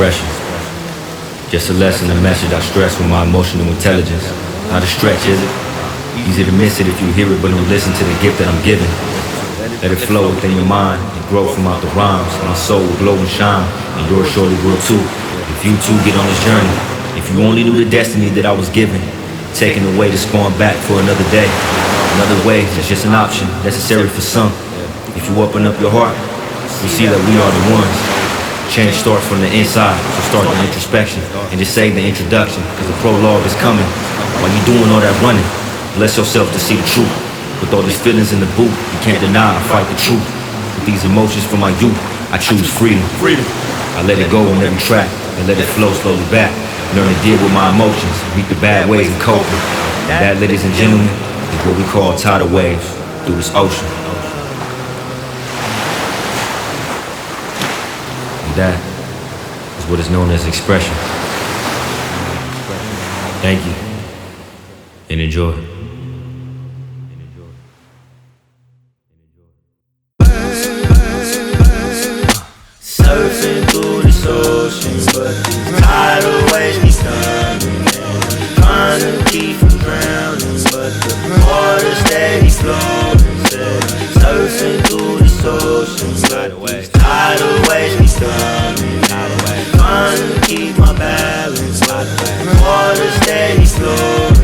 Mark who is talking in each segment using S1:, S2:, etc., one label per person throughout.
S1: expression. Just a lesson, a message I stress with my emotional intelligence. Not a stretch, is it? Easy to miss it if you hear it, but don't listen to the gift that I'm giving. Let it flow within your mind and grow from out the rhymes. My soul will glow and shine, and yours surely will too. If you too get on this journey, if you only knew the destiny that I was given, taking away that's going back for another day. Another way is just an option, necessary for some. If you open up your heart, you see that we are the ones. Change starts from the inside, so start the introspection and just say the introduction, cause the prologue is coming. While you doing all that running, bless yourself to see the truth. With all these feelings in the boot, you can't deny, I fight the truth. With these emotions from my youth, I choose freedom. I let it go on every track and let it flow slowly back. Learn to deal with my emotions, meet the bad ways and coping. And that, ladies and gentlemen, is what we call tidal waves through this ocean. And that is what is known as expression. Thank you and enjoy.
S2: Surfing through this ocean, but these tidal waves be coming, and I'm trying to keep from drowning, but the water steady flowing. Surfing through this ocean, but these tidal waves be coming, and I'm trying to keep my balance, but the water steady flowing.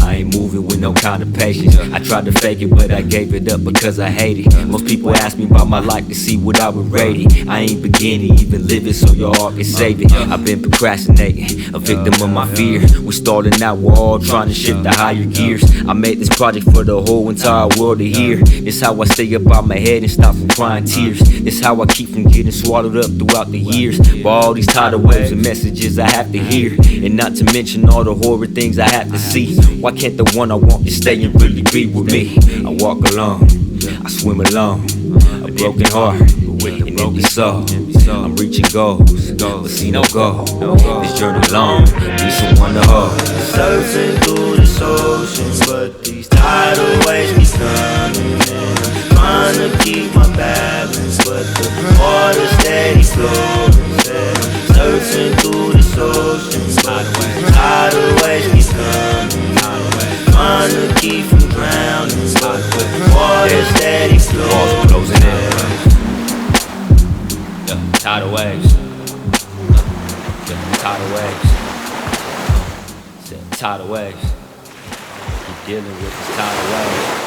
S1: I ain't moving with no kind of patience. I tried to fake it, but I gave it up because I hate it. Most people ask me about my life to see what I would rate it. I ain't beginning, even living, so your heart can save it. I've been procrastinating, a victim of my fear. We're starting out, we're all trying to shift to higher gears. I made this project for the whole entire world to hear. This how I stay up out my head and stop from crying tears. This how I keep from getting swallowed up throughout the years. By all these tidal waves and messages I have to hear, and not to mention all the horrid things I have to see. Why can't the one I want just stay and really be with me? I walk alone, I swim alone, a broken heart, an empty soul. I'm reaching goals, but see no goal. This journey long, need someone to hold.
S2: Surfing through this ocean, but these tidal waves be coming, and I'm trying to keep my balance, but the water steady flowing. Surfing through this ocean, but these tidal waves be coming, trying to keep from drowning, but the water steady flowing.
S1: Closing in. Tidal waves. Tidal waves. Tidal waves. Keep dealing with this tidal waves.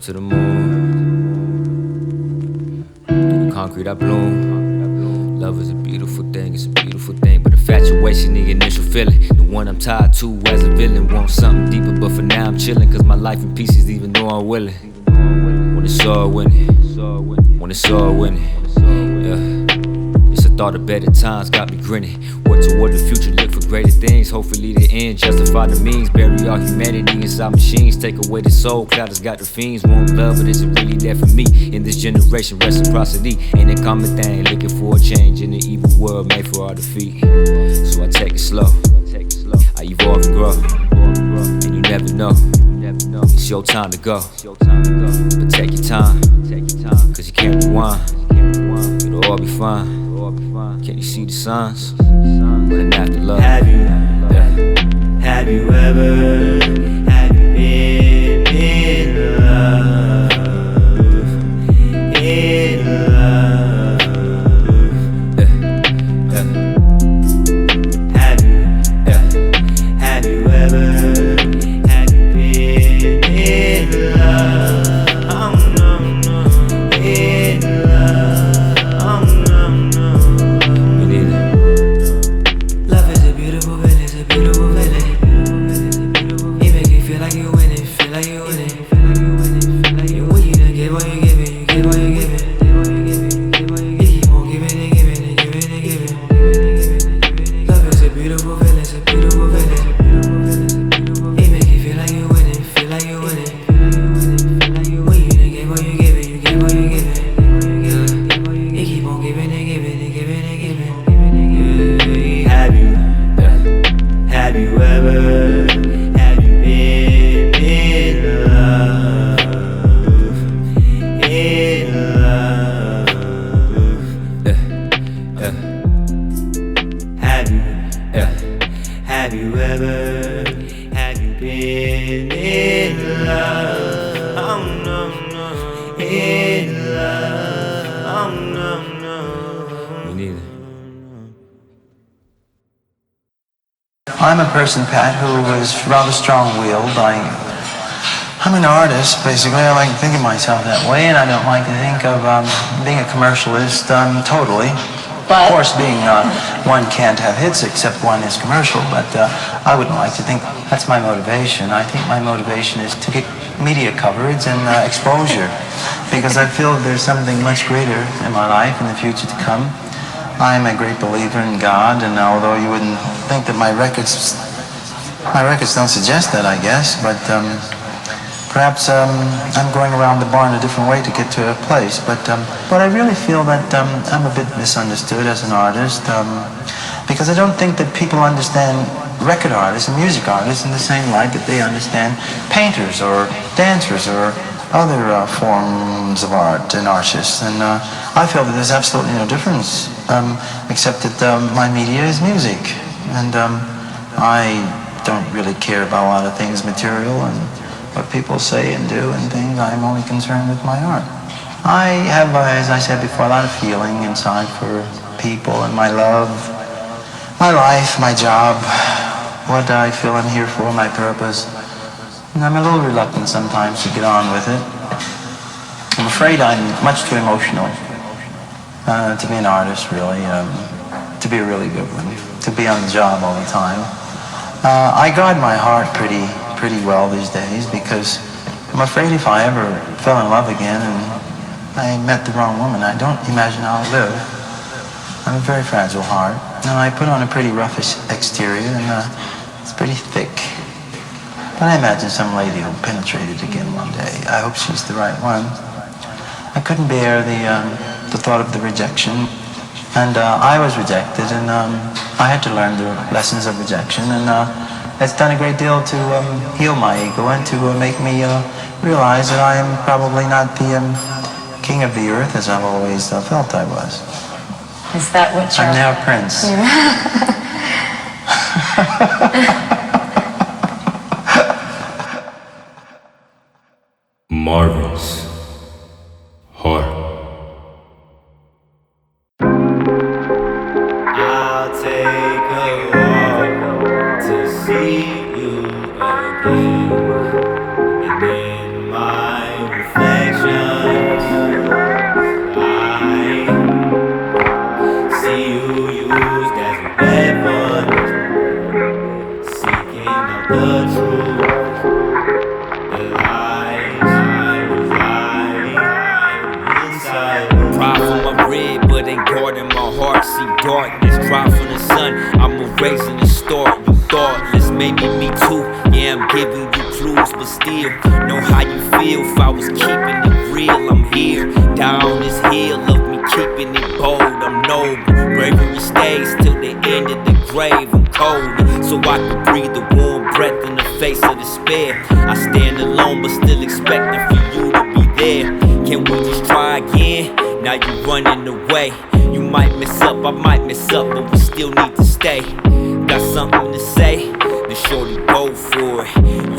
S1: To the moon, through the concrete I bloom. Love is a beautiful thing, it's a beautiful thing, but infatuation, the initial feeling, the one I'm tied to as a villain. Want something deeper, but for now I'm chilling, cause my life in pieces even though I'm willing. When it's all winning, when it's all winning, yeah. It's a thought of better times got me grinning. Work toward the future, look for greater things. Hopefully the end justify the means. Bury all humanity inside machines. Take away the soul, clouders got the fiends. Want love, but is it really there for me? In this generation, reciprocity ain't a common thing. Looking for a change in the evil world made for our defeat. So I take it slow, I evolve and grow, and you never know It's your time to go. But take your time, cause you can't rewind. It'll all be fine. Can you see the signs? Running after love.
S2: Have you ever, have you been in love? In love. Have you ever, have you been in love? Oh no, no, in love. Oh no, no.
S1: Me neither.
S2: Love is a beautiful feeling, it's a beautiful feeling. It make you feel like you winning, feel like you winning, feel like you winning, feel like you winning. You done give what you giving, you give what you giving. You keep on giving and giving and giving and giving. Love is a beautiful feeling, it's a beautiful feeling. It make you feel like you winning, feel like you winning. When you done give what you giving, you give what you giving. You keep on giving and giving and giving and giving. Have you ever, have you been in love? In love. Have you ever, have you been in love? Oh no, no, in love. Oh no, no.
S1: Me neither.
S3: I'm a person, Pat, who is rather strong-willed. I'm an artist, basically. I like to think of myself that way, and I don't like to think of being a commercialist totally. Of course, being one can't have hits except one is commercial, but I wouldn't like to think that's my motivation. I think my motivation is to get media coverage and exposure, because I feel there's something much greater in my life in the future to come. I'm a great believer in God, and although you wouldn't think that my records don't suggest that, I guess, but perhaps I'm going around the barn a different way to get to a place. But I really feel that I'm a bit misunderstood as an artist, because I don't think that people understand record artists and music artists in the same light that they understand painters or dancers or other forms of art and artists. And I feel that there's absolutely no difference, except that my media is music. And I don't really care about a lot of things material and what people say and do and things. I'm only concerned with my art. I have, as I said before, a lot of feeling inside for people and my love, my life, my job, what I feel I'm here for, my purpose. And I'm a little reluctant sometimes to get on with it. I'm afraid I'm much too emotional to be an artist, really, to be a really good one, to be on the job all the time. I guard my heart pretty well these days, because I'm afraid if I ever fell in love again and I met the wrong woman, I don't imagine I'll live. I have a very fragile heart, and I put on a pretty rough exterior, and it's pretty thick. But I imagine some lady will penetrate it again one day. I hope she's the right one. I couldn't bear the thought of the rejection, and I was rejected, and I had to learn the lessons of rejection, and it's done a great deal to heal my ego and to make me realize that I am probably not the king of the earth as I've always felt I was.
S4: Is that what you're...
S3: I'm now a prince.
S1: Marvin's heart.
S2: I'll take a walk to see you again, and in my reflections I see you used as a weapon, seeking out the truth, the lies inside.
S5: Cry for my red, but ain't guarding my heart. See darkness, cry for the sun. I'm erasing the start. You thoughtless, maybe me too. Yeah, I'm giving you clues, but still know how you feel. If I was keeping it real, I'm here. Down this hill of me keeping it bold, I'm noble. Bravery stays till the end of the grave, I'm cold. So I can breathe the warm breath in the face of despair. I stand alone but still expecting for you to be there. Can we just try again? Now you running away. You might mess up, I might mess up, but we still need to stay. Got something to say? Then shorty go for it.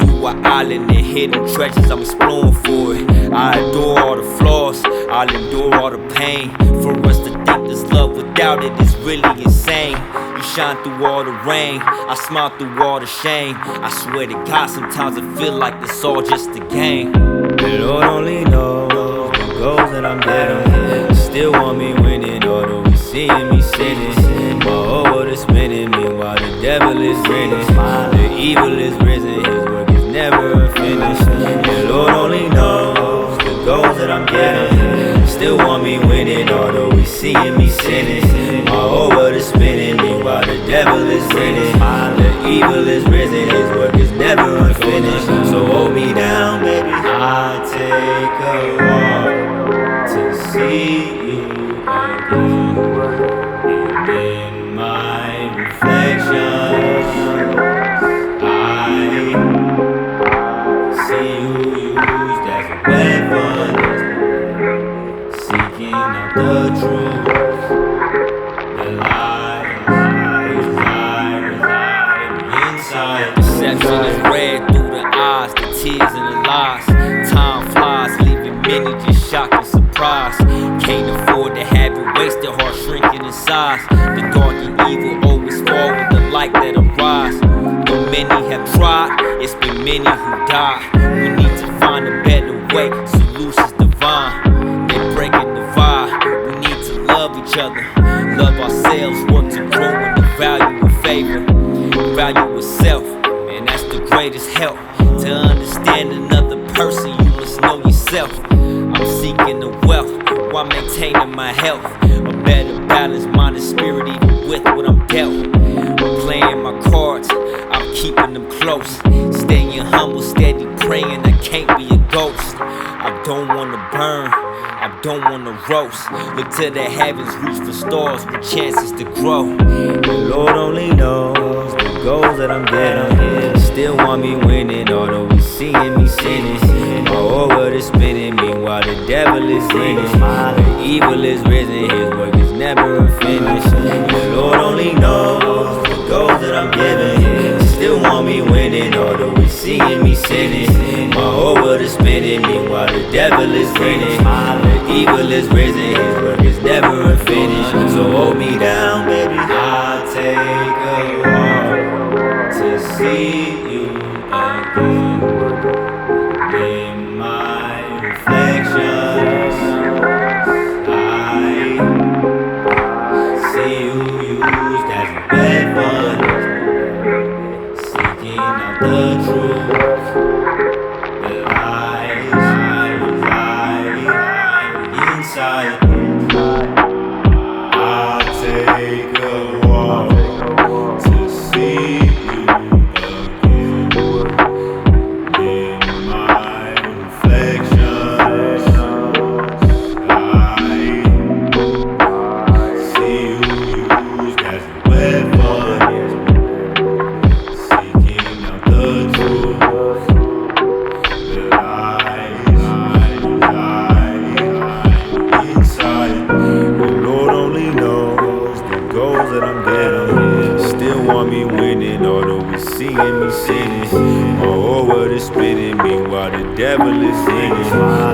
S5: You are island and hidden treasures, I'm exploring for it. I adore all the flaws, I'll endure all the pain. For us to think there's love without it is really insane. You shine through all the rain, I smile through all the shame. I swear to God, sometimes I feel like it's all just a game.
S1: The Lord only knows the goals that I'm getting. Still want me winning, although we seeing me sinning. My whole world is spinning, meanwhile the devil is grinning. The evil is risen, his work is never finished. The Lord only knows the goals that I'm getting. Still want me winning, although we seeing me sinning. My whole world is spinning, meanwhile the devil is grinning. The evil is risen, his work is never unfinished. So hold me down, baby. I take a walk to see you again. In my reflection, I see you used as a weapon, seeking out the truth. The lies reside inside.
S5: Perception is red through the eyes, the tears and the lies. Time flies, leaving many just shocked and surprised. Can't afford to have it wasted, heart shrinking in size. The dark and evil always fall with the light that arise. Though many have tried, it's been many who died. We need to find a better way, solutions divine. They breaking the vibe, we need to love each other. Love ourselves, work to grow in the value of favor. Value of self, man, that's the greatest help. To understand another person, you must know yourself. I'm seeking the wealth while maintaining my health. A better balance, mind and spirit, even with what I'm dealt. I'm playing my cards, I'm keeping them close. Staying humble, steady praying, I can't be a ghost. I don't wanna burn, I don't wanna roast. Look to the heavens, reach for stars with chances to grow.
S1: The Lord only knows the goals that I'm getting. Still want me winning, although we seeing me sinning. My whole world is spinning, meanwhile the devil is grinning. The evil is risen, his work is never finished. The Lord only knows the goals that I'm giving. Still want me winning, although we seeing me sinning. My whole world is spinning, meanwhile the devil is grinning. The evil is risen, his work is never unfinished. So hold me down, baby. I'll take a walk to see you again. In my reflections, I see you used as a weapon, seeking out the truth. The lies reside inside. I'll take a walk to see you again. In my reflections, I see you used as a weapon, seeking out the truth. The lies reside inside. The Lord only knows the goals that I'm getting. Still want me winning, although we seeing me sinning. My whole world is spinning, meanwhile the devil is grinning.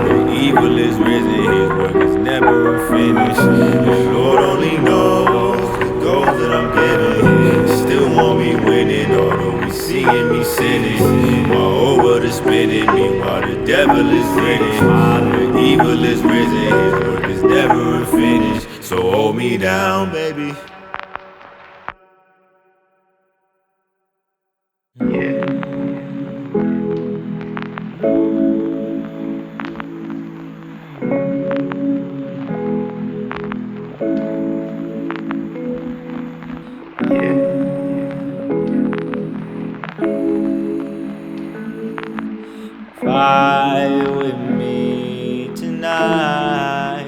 S1: The evil is risen, his work is never finished. The Lord only knows the goals that I'm getting. Still want me winning, although we seeing me sinning. My whole world is spinning, meanwhile the devil is grinning. The evil is risen, his work is never unfinished. So hold me down, baby. Fly with me tonight.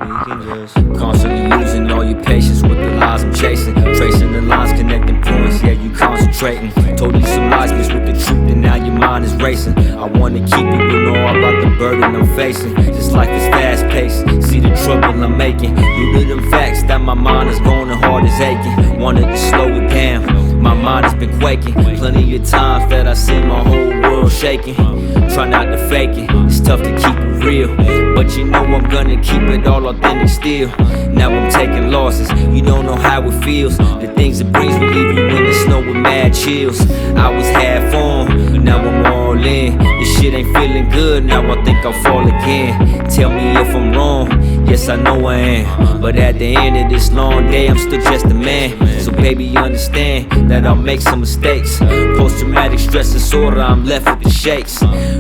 S1: We
S5: just constantly losing all your patience with the lies I'm chasing. Tracing the lines, connecting points, yeah, you concentrating. Told you some lies mixed with the truth, and now your mind is racing. I wanna keep it, but know all about the burden I'm facing. This life is fast paced, see the trouble I'm making. Due to them facts that my mind is going, the heart is aching. Wanted to slow it down, my mind has been quaking. Plenty of times that I see my whole world shaking. Try not to fake it, it's tough to keep it real, but you know I'm gonna keep it all authentic still. Now I'm taking losses, you don't know how it feels. The things it brings will leave you in the snow with mad chills. I was half on, but now I'm all in. This shit ain't feeling good, now I think I'll fall again. Tell me if I'm wrong, yes I know I am, but at the end of this long day I'm still just a man. So baby understand that I'll make some mistakes. Post-traumatic stress disorder, I'm left with the shakes.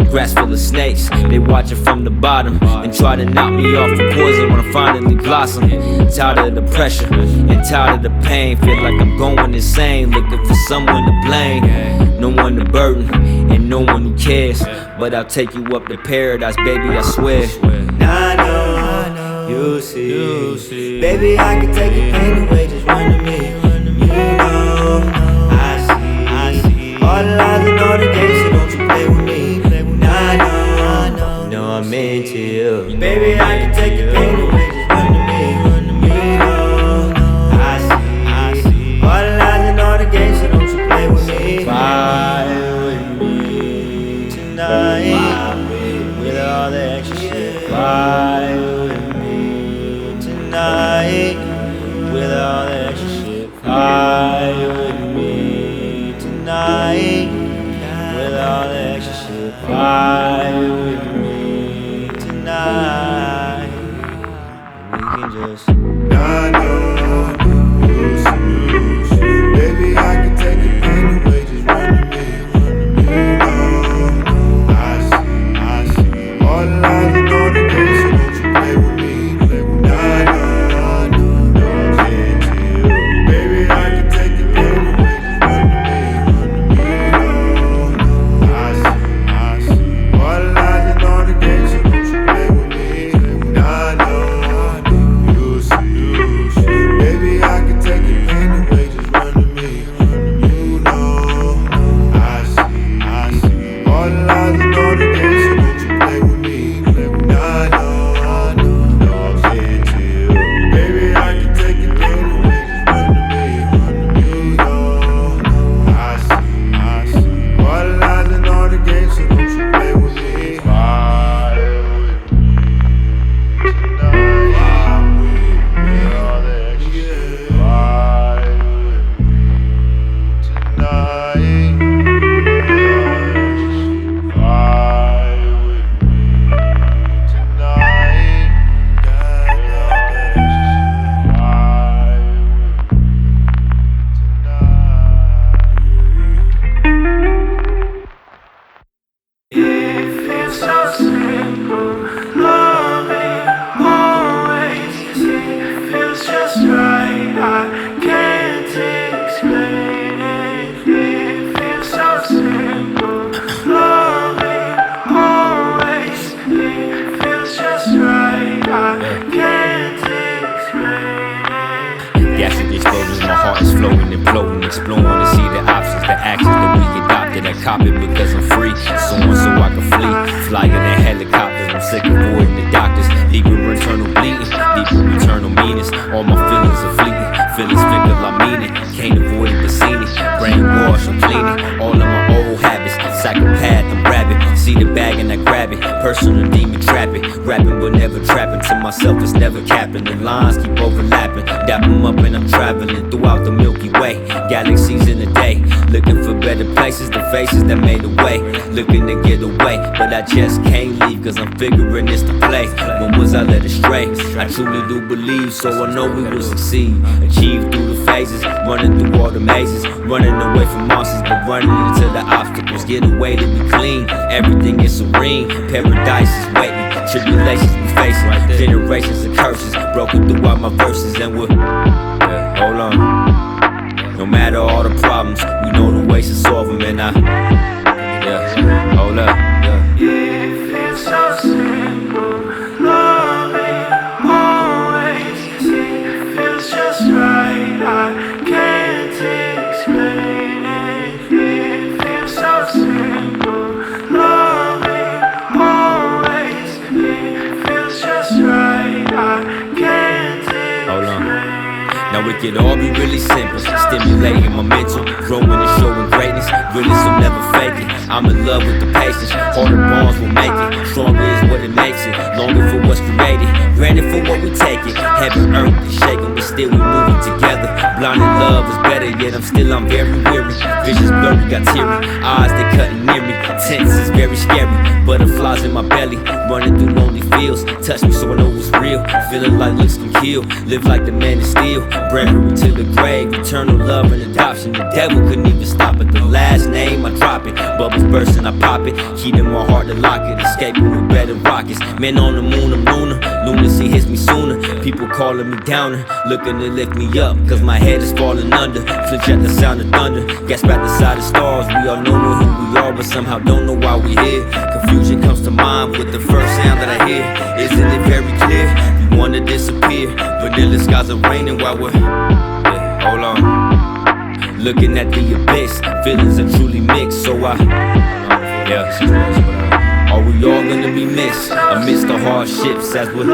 S5: Grass full of snakes, they watching from the bottom and try to knock me off the poison when I finally blossom. Tired of the pressure and tired of the pain, feel like I'm going insane, looking for someone to blame. No one to burden and no one who cares, but I'll take you up to paradise, baby, I swear.
S2: Now I know you see, baby, I can take your pain away, just run to me. You know I see all the lies and all the games, so don't you play with me. Now I know I'm into you, baby, I can take your pain away, just run to me. You know I see all the lies and all the games, so don't you play with me. Fly with me tonight, with all the extra shit. Fly with me tonight, with all the extra shit. Fly with me tonight, with all the extra shit. Fly with me tonight, we can just.
S6: I know you see, baby, I can take your pain away, just run to me. You know I see all the lies and all the games, so don't you play with me. I know I'm into you, baby, I can take your pain away, just run to me. You know I see all the lies and all the games, so don't you play with me. I know you see, baby, I can take your pain away, just run to me. You know I see all the lies and all the games, so don't you play with me. I know I'm into you, baby, I can take your pain away, just run to me. You know I see all the lies and all the games, so don't you play with me. Fly with me tonight, with all the extra shit. Fly with me tonight, with all the extra shit. Fly with me tonight, with all the extra shit. Fly with me tonight. It feels so simple, loving always. It feels just right, I can't explain it. It feels so simple, loving always. It feels just right, I can't explain it.
S5: Gastric explosions, my heart is flowing, imploding, exploring to see the options, the actions that we adopted. I cop it because I'm free, soaring so I can flee. Flying in helicopters, I'm sick of avoiding the doctors. Deeper internal bleeding, deeper eternal meanings. All my feelings are fleeting, feelings fickle, I mean it. Can't avoid it but seen it, brainwash, I'm cleaning. All of my old habits, psychopath, I'm rabid. See the bag and I grab it, personal demon trapping. Rapping but never trapping, to myself it's never capping. The lines keep overlapping, dap 'em up and I'm traveling throughout the Milky Way. Galaxies in a day, looking for better places, the faces that made a way. Looking to get away, but I just can't leave, cause I'm figuring it's the play. When was I led astray? I truly do believe, so I know we will succeed. Achieve through the phases, running through all the mazes. Running away from monsters, but running into the obstacles. Get away to be clean, everything is serene. Paradise is waiting, tribulations we facing. Generations of curses, broken throughout my verses. And we're, hold on. No matter all the problems, we know the ways to solve them. And hold up.
S6: It feels so simple, loving always.
S5: Now it could all be really simple, stimulating my mental, growing and showing greatness, really so never fake it. I'm in love with the patience, harder bonds will make it, stronger is what it makes it, longer for what's created, granted for what we take it, heaven, earth is shaking, but still we moving together, blinded love is better, yet I'm very weary, visions blurry, got teary, eyes that cutting near me, tense is very scary, butterflies in my belly, running through lonely fields, touch me so I know it's real, feeling like looks can kill, live like the man is steel, bravery to the grave, eternal love and adoption, the devil couldn't even stop it, the last name I drop it, bubbles burst and I pop it, heat in my heart to lock it, escaping with better rockets, man on the moon I'm lunar, lunacy hits me sooner, people calling me downer, looking to lift me up, cause my head is falling under, flinch at the sound of thunder, gasp at the sight of stars, we all know who we are, but somehow don't know why we here, confusion comes to mind with the first sound that I hear, isn't it very clear, we wanna disappear, vanilla skies are raining while we're, hold on, looking at the abyss, feelings are truly mixed, so are we all gonna be missed, amidst the hardships as we're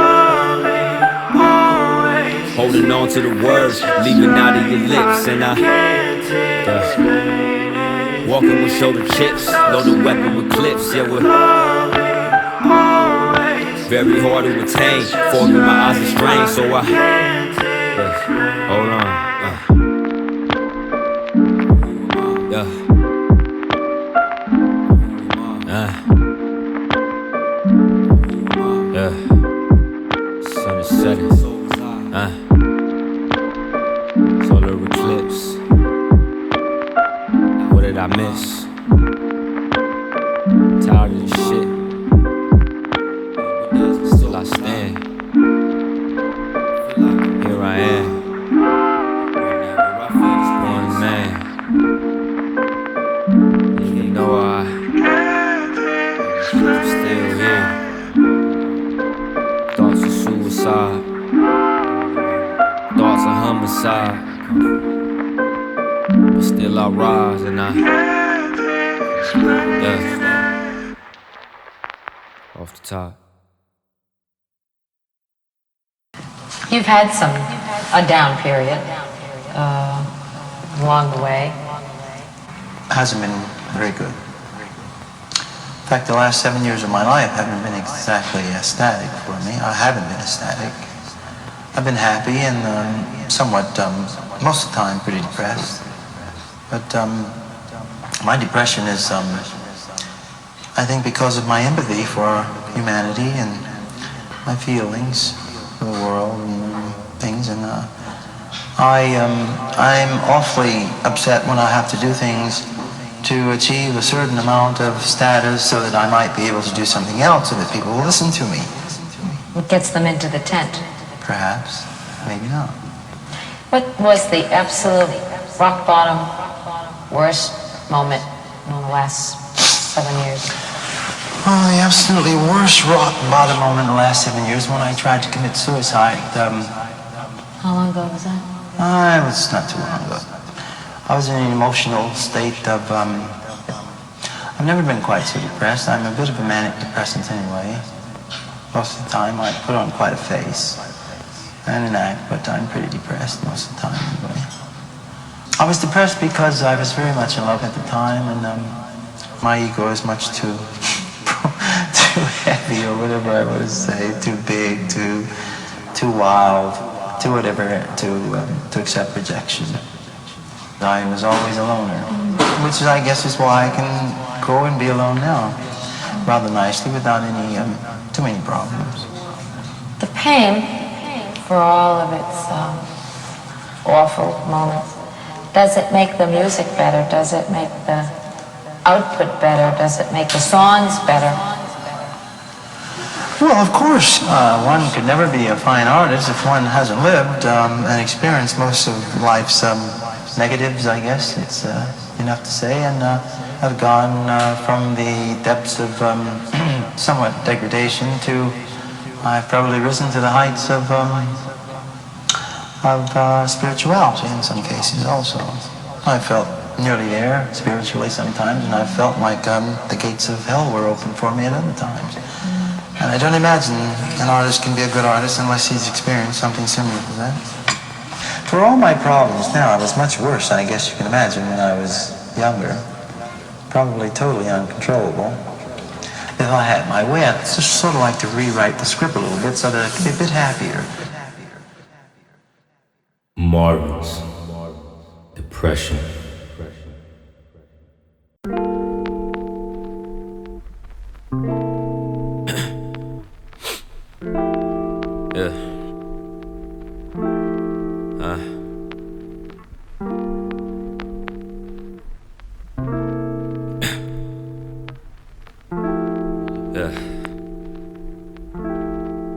S5: holding on to the words, leaving out of your lips, and walking with shoulder chips, loaded weapon with clips, yeah we're very hard to attain, fogging my eyes are strained, so hold on, sun is setting, solar eclipse, what did I miss? Tired of this shit, still I stand, here I am, one man, you know I'm still here, thoughts of suicide, thoughts of homicide, but still I rise and off the top.
S4: You've had a down period along the way.
S3: Hasn't been very good. In fact, the last 7 years of my life haven't been exactly ecstatic for me. I haven't been ecstatic. I've been happy and somewhat, most of the time, pretty depressed. But my depression is, I think, because of my empathy for humanity and my feelings for the world and things. And I'm awfully upset when I have to do things to achieve a certain amount of status so that I might be able to do something else so that people will listen to me.
S4: It gets them into the tent.
S3: Perhaps, maybe not.
S4: What was the absolute rock bottom worst moment in the last 7 years?
S3: Well, the absolutely worst rock bottom moment in the last 7 years when I tried to commit suicide.
S4: How long ago was that?
S3: It was not too long ago. I was in an emotional state of, I've never been quite so depressed. I'm a bit of a manic depressant anyway. Most of the time I put on quite a face and an act, but I'm pretty depressed most of the time anyway. I was depressed because I was very much in love at the time, and my ego is much too too heavy, or whatever I want to say, too big, too wild, too whatever, to accept rejection. I was always a loner, which is, I guess, is why I can go and be alone now, rather nicely, without any too many problems.
S4: The pain, for all of its awful moments, does it make the music better? Does it make the output better? Does it make the songs better?
S3: Well, of course, one could never be a fine artist if one hasn't lived and experienced most of life's negatives, I guess it's enough to say, and I've gone from the depths of somewhat degradation to, I've probably risen to the heights of spirituality in some cases also. I felt nearly there spiritually sometimes, and I felt like the gates of hell were open for me at other times. And I don't imagine an artist can be a good artist unless he's experienced something similar to that. For all my problems now, I was much worse, I guess you can imagine, when I was younger. Probably totally uncontrollable. If I had my way, I'd just sort of like to rewrite the script a little bit so that I could be a bit happier.
S1: Marvin's Depression.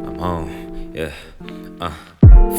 S5: I'm home, yeah.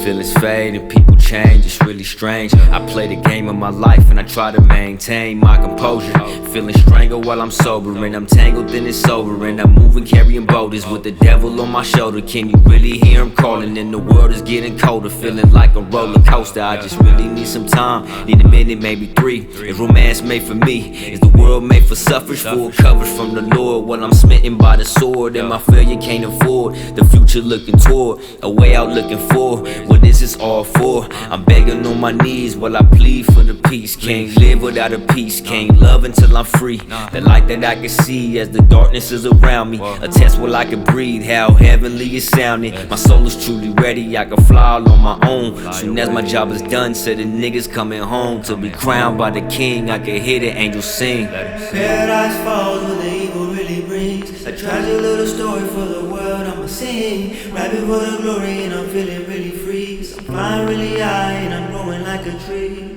S5: Feelings fade and people change, it's really strange. I play the game of my life and I try to maintain my composure. Feeling strangled while I'm sober and I'm tangled in it's over. And I'm moving, carrying boulders with the devil on my shoulder. Can you really hear him calling? And the world is getting colder, feeling like a roller coaster. I just really need some time, need a minute, maybe 3. Is romance made for me? Is the world made for suffrage? Full coverage from the Lord while I'm smitten by the sword. And my failure can't afford the future looking toward, a way out looking for. What is this all for? I'm begging on my knees while I plead for the peace. Can't live without a peace, can't love until I'm free. The light that I can see as the darkness is around me, a test while I can breathe, how heavenly it's sounding. My soul is truly ready, I can fly all on my own. Soon as my job is done, said the niggas coming home to be crowned by the king. I can hear the angels sing.
S2: Paradise falls when the evil really brings a tragic little story for the world I'ma sing. Rapping for the glory and I'm feeling really free. Cause I'm flying really high and I'm growing like a tree.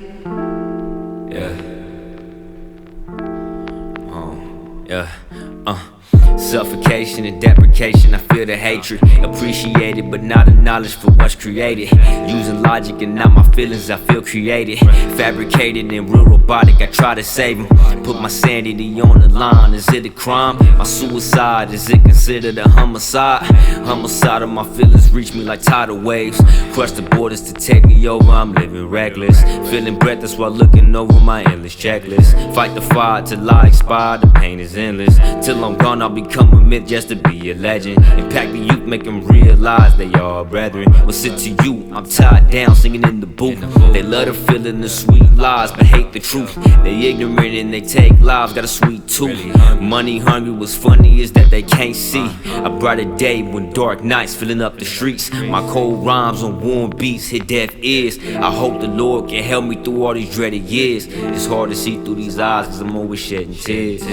S5: Suffocation and deprecation, I feel the hatred. Appreciated but not acknowledged for what's created. Using logic and not my feelings, I feel created. Fabricated and real robotic, I try to save them. Put my sanity on the line, is it a crime? My suicide, is it considered a homicide? Homicide of my feelings reach me like tidal waves. Crush the borders to take me over, I'm living reckless. Feeling breathless while looking over my endless checklist. Fight the fire till I expire, the pain is endless. Till I'm gone, I'll become a myth just to be a legend. Impact the youth, make them realize they are brethren. What's it to you? I'm tied down, singing in the booth. They love the feeling the sweet lies, but hate the truth. They ignorant and they take lives, got a sweet tooth. Money hungry, what's funny is that they can't see a brighter day when dark nights filling up the streets. My cold rhymes on warm beats hit deaf ears. I hope the Lord can help me through all these dreaded years. It's hard to see through these eyes cause I'm always shedding tears.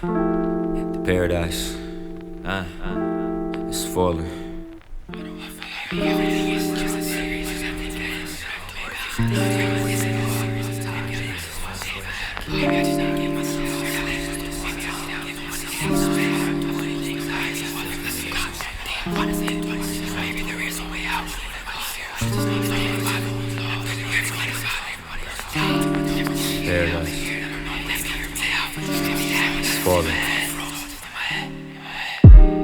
S5: The paradise, it's falling. Everything is just as serious as I think it is. Maybe I just need to get myself. Maybe there is a way out. Paradise.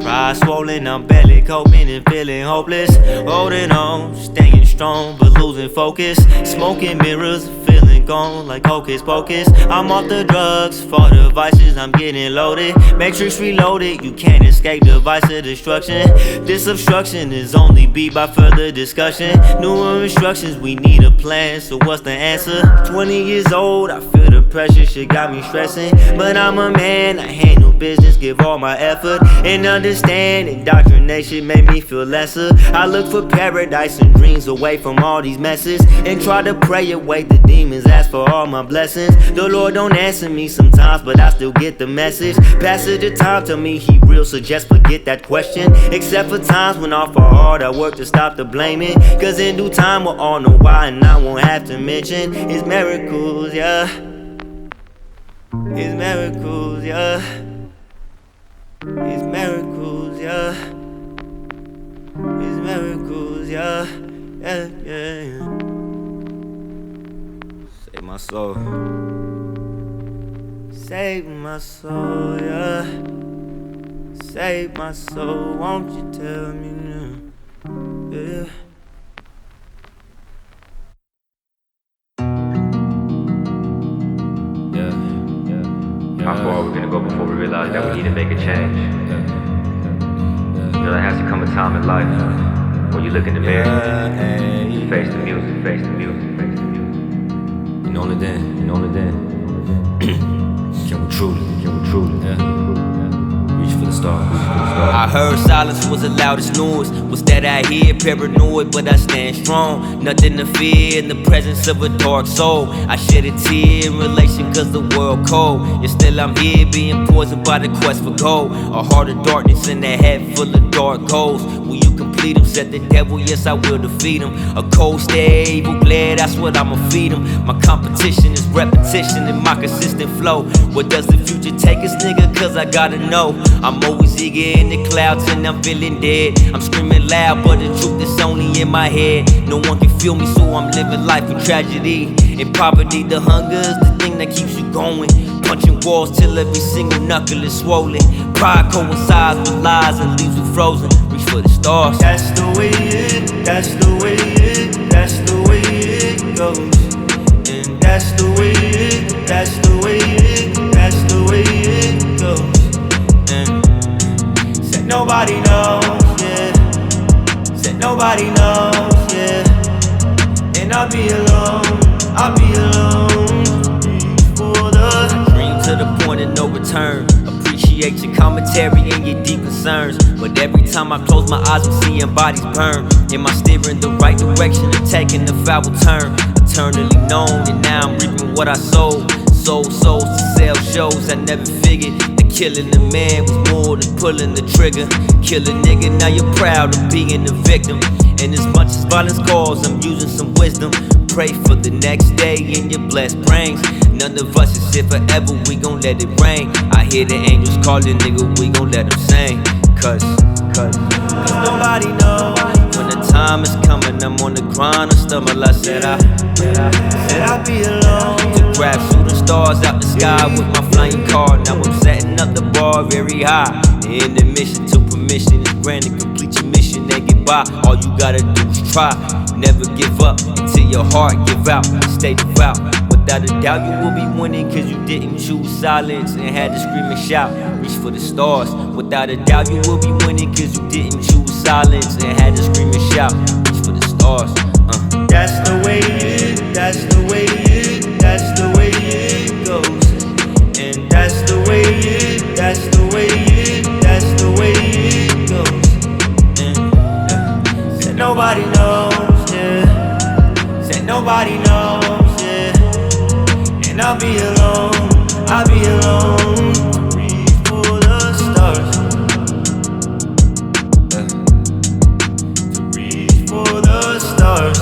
S2: Pride swollen, I'm barely coping and feeling hopeless. Holding on, staying strong, but losing focus. Smoking mirrors, feeling gone like hocus pocus. I'm off the drugs, for the vices, I'm getting loaded. Matrix reloaded, you can't escape the vice of destruction. This obstruction is only beat by further discussion. Newer instructions, we need a plan, so what's the answer? 20 years old, I feel the pressure, shit got me stressing. But I'm a man, I handle business, give all my effort. And understand, indoctrination made me feel lesser. I look for paradise and dreams away from all these messes. And try to pray away the demons, ask for all my blessings. The Lord don't answer me sometimes, but I still get the message. Passage of time to me, he real, so just forget that question. Except for times when all for hard I work to stop the blaming. Cause in due time we'll all know why, and I won't have to mention his miracles, yeah. His miracles, yeah. His miracles, yeah. His miracles, yeah. Yeah, yeah, yeah.
S5: Save my soul.
S2: Save my soul, yeah. Save my soul, won't you tell me now? Yeah.
S1: How far are we gonna go before we realize that we need to make a change? You know, there has to a time in life when you look in the mirror, face the music, face the music, face the music. And only then, can we truly, reach for the stars.
S5: I heard silence was the loudest noise. Was that I hear paranoid, but I stand strong. Nothing to fear in the presence of a dark soul. I shed a tear in relation cause the world cold. Yet still I'm here being poisoned by the quest for gold. A heart of darkness and a head full of dark goals. Will you complete them? Said the devil, yes I will defeat him. A cold stare, evil glare, that's what I'ma feed him. My competition is repetition and my consistent flow. What does the future take us, nigga? Cause I gotta know. I'm always eager in the clouds and I'm feeling dead. I'm screaming loud, but the truth is only in my head. No one can feel me, so I'm living life in tragedy and poverty. The hunger is the thing that keeps you going. Punching walls till every single knuckle is swollen. Pride coincides with lies and leaves you frozen. Reach for the stars.
S2: That's the way it, that's the way it, that's the way it goes. And that's the way it, that's the way it, that's the way it goes. And said nobody knows, yeah. Said nobody knows, yeah. And I'll be alone, I'll be alone. For the
S5: dream to the point of no return. Appreciate your commentary and your deep concerns. But every time I close my eyes, I'm seeing bodies burn. Am I steering the right direction or taking the foul turn? Eternally known, and now I'm reaping what I sowed. Sold souls to sell shows. I never figured that killing a man was more than pulling the trigger. Kill a nigga, now you're proud of being the victim. And as much as violence calls, I'm using some wisdom. Pray for the next day in your blessed brains. None of us is here forever, we gon' let it rain. I hear the angels calling, nigga, we gon' let them sing. Cause
S2: nobody knows
S5: when the time is coming, I'm on the grind, I stumble, I said I'll
S2: be alone.
S5: to grab shooting stars out the sky with my flying car. Now I'm setting up the bar very high. In the mission to permission is granted. Complete your mission and get by. All you gotta do is try. Never give up until your heart give out. Stay devout. Without a doubt you will be winning, cause you didn't choose silence and had to scream and shout. Reach for the stars. Without a doubt you will be winning, cause you didn't choose silence and had to scream and shout. Reach for the stars.
S2: That's the way it, that's the way it, that's the way it goes. And that's the way it, that's the way it, that's the way it goes. And said nobody knows, yeah. Said nobody knows, yeah. And I'll be alone, I'll be alone. Reach for the stars. To reach for the stars.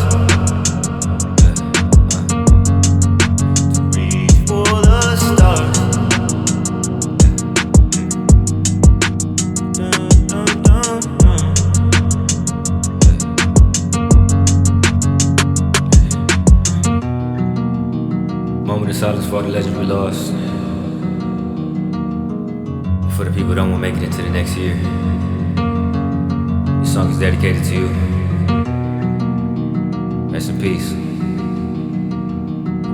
S1: Moment of silence for the legend we lost. For the people that don't want to make it into the next year. This song is dedicated to you. Rest in peace.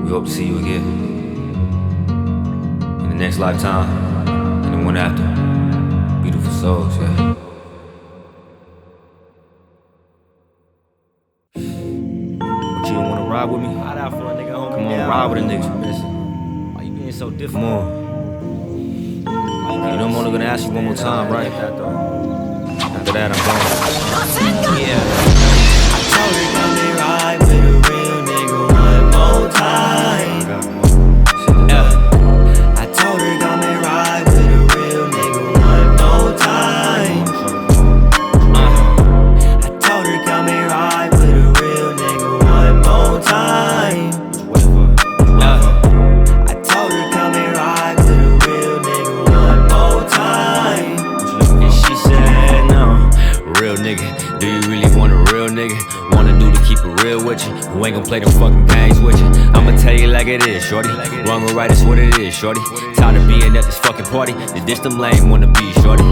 S1: We hope to see you again. In the next lifetime, and the one after. Beautiful souls, yeah. But you don't wanna ride with me?
S5: Hot out for a nigga, homie.
S1: Come on, ride with a nigga. Listen.
S5: Why you being so different?
S1: Come on. You know I'm only gonna ask you one more time, right? After that, I'm gone.
S5: Yeah.
S2: I told her come and ride with a real nigga one more time. I told her come and ride with a real nigga one more time. I told her come and ride with a real nigga one more time. I told her come and ride with a real nigga one more time.
S5: And she said,
S1: No, real nigga, do you really want a real nigga? Wanna do to keep it real with you? Who ain't gon' play them fucking games with you? I'ma tell you like it is, shorty. Wrong or right, it's what it is, shorty. Tired of being at this fucking party. The dish them lame wanna be, shorty.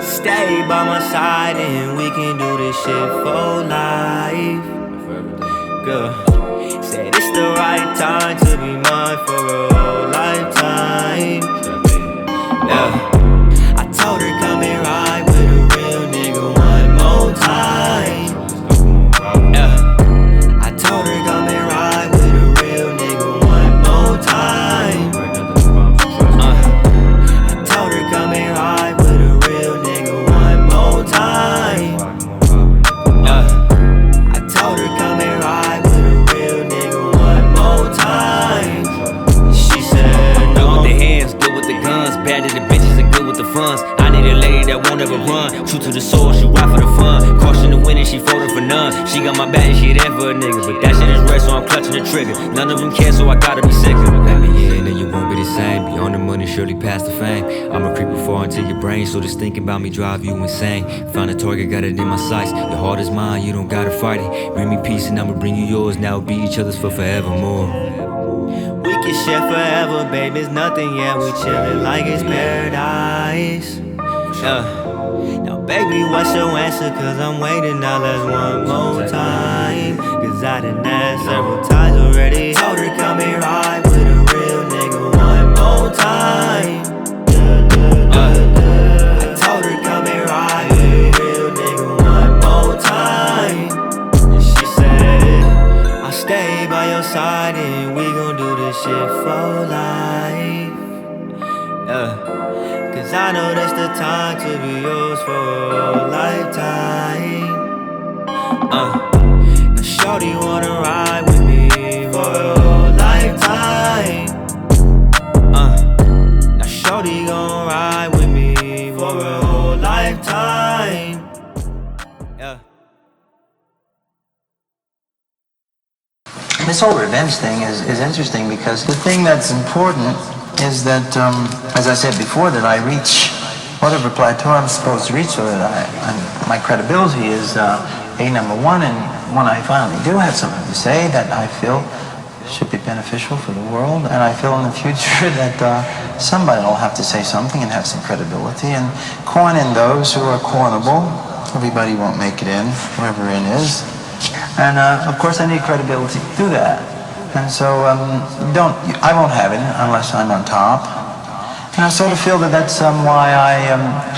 S2: Stay by my side and we can do this shit for life. Girl, said it's the right time to be mine for a whole lifetime. Yeah, I told her come and ride with a real nigga one
S5: True to the soul, she ride for the fun. Caution to win and she folding for none. She got my back and she there for a nigga, but that shit is red, so I'm clutching the trigger. None of them care, so I gotta be sicker.
S1: Let me in and you won't be the same. Beyond the money, surely past the fame. I'm a creeper far into your brain, so just thinking about me drive you insane. Found a target, got it in my sights. Your heart is mine, you don't gotta fight it. Bring me peace and I'ma bring you yours. Now we'll be each other's for forevermore.
S2: We can share forever, babe, it's nothing, yeah, we chillin' like it's paradise. Now baby, what's your answer, cause I'm waiting, now let's one more time. Cause I done asked several times already. Told her come here ride with a real nigga one more time. I told her come here ride with a real nigga one more time. And she said, I'll stay by your side and we gon' do this shit for life. Cause I know that's the time to be yours for a lifetime. Now shorty wanna ride with me for a lifetime. Now shorty gon' ride with me for a whole lifetime. Yeah.
S3: This whole revenge thing is interesting because the thing that's important is that, as I said before, that I reach whatever plateau I'm supposed to reach so that my credibility is number one, and when I finally do have something to say that I feel should be beneficial for the world, and I feel in the future that somebody will have to say something and have some credibility and coin in those who are coinable. Everybody won't make it in, whoever in is. And of course I need credibility to do that. And so I won't have it unless I'm on top. And I sort of feel that that's why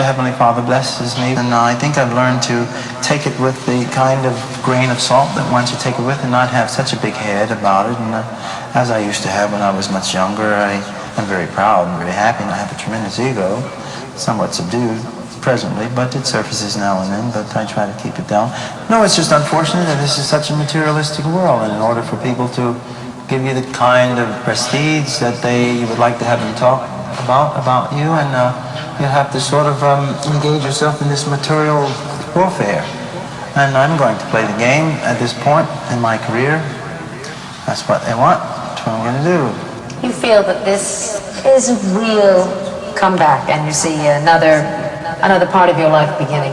S3: the Heavenly Father blesses me. And I think I've learned to take it with the kind of grain of salt that one should take it with and not have such a big head about it. And as I used to have when I was much younger, I'm very proud and very happy, and I have a tremendous ego, somewhat subdued presently, but it surfaces now and then, but I try to keep it down. No, it's just unfortunate that this is such a materialistic world, and in order for people to give you the kind of prestige that you would like to have them talk about you, and you have to sort of engage yourself in this material warfare. And I'm going to play the game at this point in my career. That's what they want. That's what I'm going to do.
S4: You feel that this is a real comeback, and you see another part of your life beginning.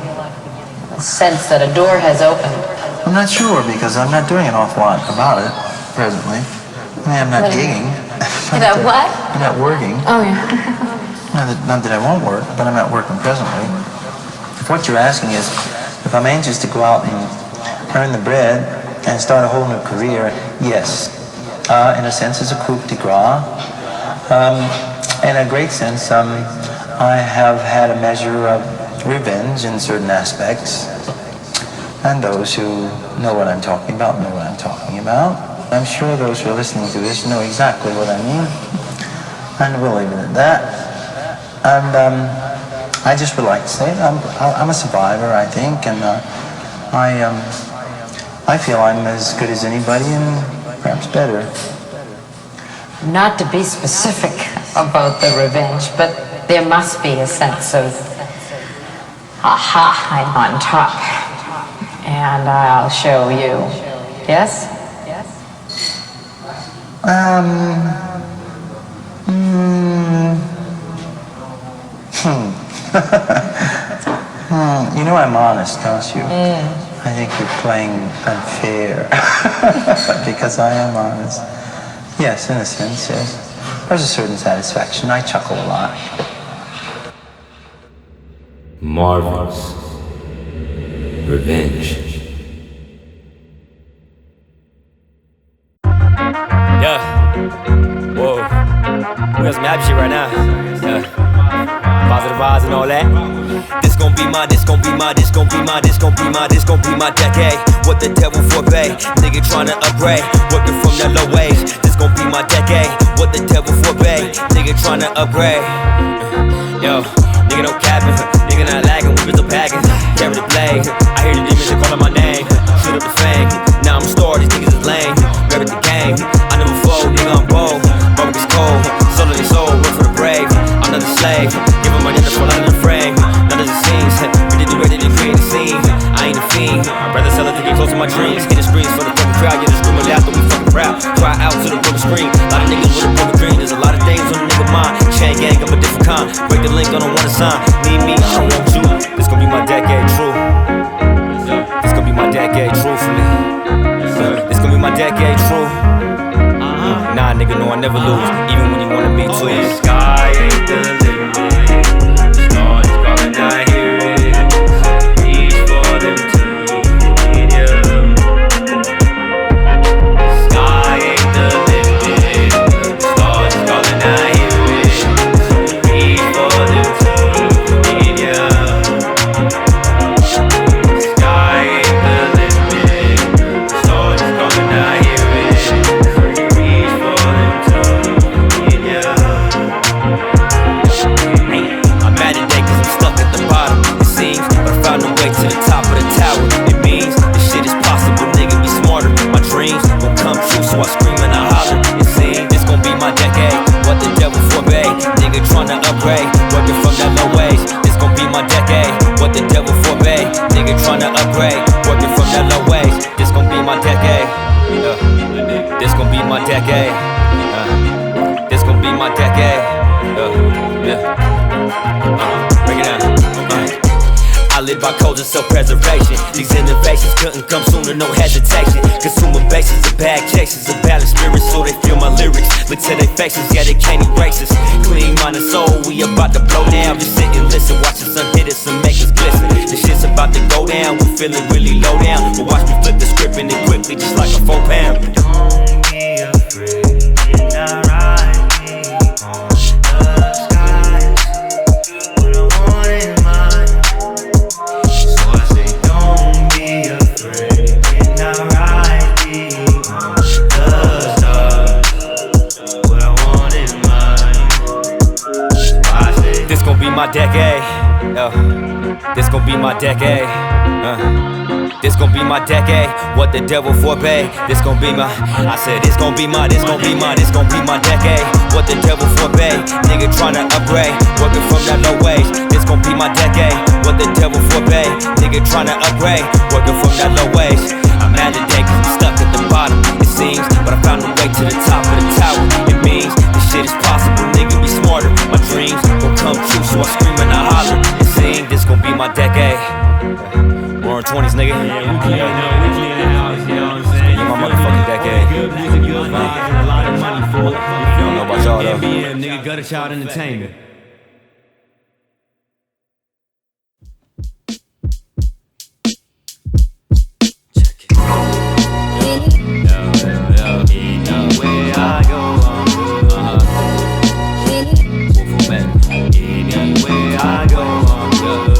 S4: A sense that a door has opened.
S3: I'm not sure, because I'm not doing an awful lot about it presently. I mean, I'm not gigging.
S4: You're not what?
S3: I'm not working.
S4: Oh, yeah.
S3: Not that I won't work, but I'm not working presently. If what you're asking is if I'm anxious to go out and earn the bread and start a whole new career, yes. In a sense, it's a coup de grace. In a great sense, I have had a measure of revenge in certain aspects. And those who know what I'm talking about know what I'm talking about. I'm sure those who are listening to this know exactly what I mean. And we'll leave it at that. And I just would like to say I'm a survivor, I think, and I feel I'm as good as anybody and perhaps better.
S4: Not to be specific about the revenge, but there must be a sense of, aha, I'm on top, and I'll show you. Yes?
S3: You know I'm honest, don't you? I think you're playing unfair because I am honest. Yes, in a sense, yes. There's a certain satisfaction. I chuckle a lot.
S1: Marvin's Revenge.
S5: Yeah. Whoa. We got some happy shit right now. Yeah. Positive vibes and all that. This gon' be my decade. What the devil forbade. Nigga tryna upgrade. Working from that low wage. This gon' be my decade. What the devil forbade. Nigga tryna upgrade. Yo. Nigga no capping, nigga not lagging, we still packing. Carry the blade, I hear the demons, they calling my name. Shoot up the fame, now I'm starred, these niggas is lame. Grab the game, I never fold, nigga I'm bold. Bubble is cold, soul of the soul, work for the brave. I'm not a slave, give them money, that's what I'm in the frame. None of the scenes, we did the way they I'd rather sell it to get close to my dreams. Hit the screens for the fucking crowd, yeah, the scream of laughter, we fucking proud. Cry out to the broken screen. A lot of niggas with a broken dream. There's a lot of things on the nigga mind. Chain gang, I'm a different kind. Break the link, I don't wanna sign. Need me, I don't want you. This gon' be my decade, true. This gon' be my decade, truthfully. This gon' be my decade, true. Nah, nigga, no, I never lose. Even when you wanted me to.
S2: The sky ain't the limit. The stars calling, I hear it. Reach for them to need ya. The sky ain't the limit. The stars calling, I hear it. Reach for them to need ya. The sky ain't the limit. The stars calling, I hear it. Reach for them to need ya.
S5: I'm mad today cause I'm stuck at the bottom, it seems, but I found a way to the top of the tower. It means this shit is possible, nigga, be smarter. My dreams gon' come true, so I scream and I holler. It seems this gon' be my decade. What the devil forbade, nigga tryna upgrade, working from that low wage. This gon' be my decade. What the devil forbade, nigga tryna upgrade, working from that low wage. This gon' be my decade. This gon' be my decade. This gon' be my decade. Break it down. I live by codes of self-preservation. These innovations couldn't come sooner, no hesitation. Consumer bases of bad cases, a balanced spirit, so they feel my lyrics. Look to their faces, yeah, they can't erase us. Clean mind and soul, we about to blow down. Just sit and listen, watch the sun hit us and make us glisten. This shit's about to go down, we feeling really low down. But watch me flip the script and it quickly, just like a 4-pound.
S2: Don't be afraid, you're not riding on the skies. What I want in mind. So I say, don't be afraid, you're not riding on the stars. What I want in mind. So I say,
S5: This gon' be my decade. This gon' be my decade. This gon' be my decade. What the devil forbade. This gon' be my. I said this gon' be my. This gon' be my. This gon' be my decade. What the devil forbade. Nigga tryna upgrade, working from that low wage. This gon' be my decade. What the devil forbade. Nigga tryna upgrade, working from that low wage. I'm mad today cause I'm stuck at the bottom, it seems, but I found a way to the top of the tower. It means this shit is possible, nigga, be smarter. My dreams gon' come true, so I scream and I holler. It seems this gon' be my decade. Roaring 20s, nigga.
S7: Weekly in the house, you know what I'm saying?
S5: My motherfucking decade.
S7: Good music, good vibes, and a lot of money for it.
S5: I don't know about y'all though.
S7: NBM, nigga, Gutter Child Entertainment.
S2: anywhere I go, I'm good. Anywhere I go, I'm good.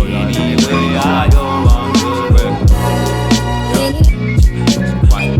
S2: Anywhere I go, I'm good.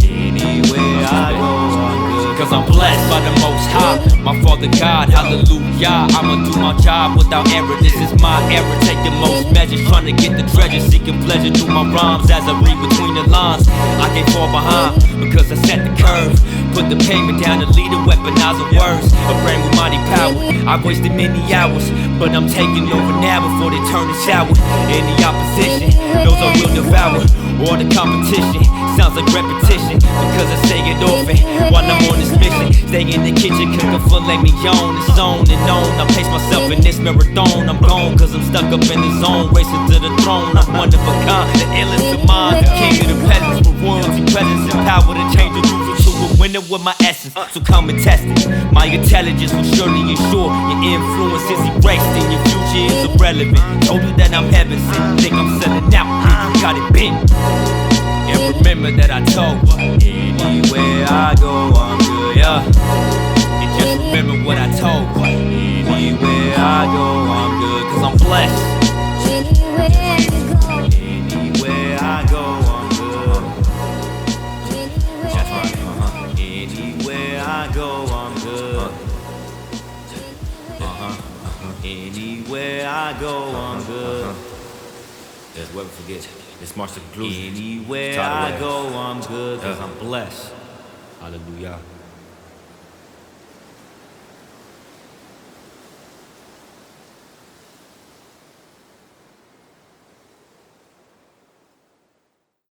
S2: Anywhere I go, I'm good.
S5: Cause I'm blessed by the Most High, my Father God, hallelujah. I'ma do my job without error, this is my era. Take the most measures, trying to get the treasure, seeking pleasure through my rhymes as I read between the lines. I can't fall behind because I set the curve. Put the payment down to lead and weaponize the words. A brain with mighty power. I've wasted many hours, but I'm taking over now before they turn to sour. Any opposition, those I will devour. Or the competition, sounds like repetition, because I say it often while I'm on this mission. Stay in the kitchen, cooking filet mignon. It's on and on, I pace myself in this marathon. I'm gone cause I'm stuck up in the zone, racing to the throne. I'm one of a kind, the illest of mine, the king of the peasants, with royalty, presence, and power to change the rules to a winner with my essence. So come and test it. My intelligence will surely ensure your influence is erased and your future is irrelevant. Told you that I'm heaven sent, think I'm selling out, you got it bent. And remember that I told
S2: Anywhere I go, I'm good, yeah.
S5: and just remember what I told
S2: Anywhere I go, I'm good,
S5: cause I'm blessed.
S2: Anywhere I go, I'm good.
S5: That's right.
S2: Anywhere I go, I'm good. Anywhere I go, I'm good.
S5: Let's never forget. This marks the conclusion.
S2: Anywhere I go, I'm good, cause I'm blessed.
S5: Hallelujah.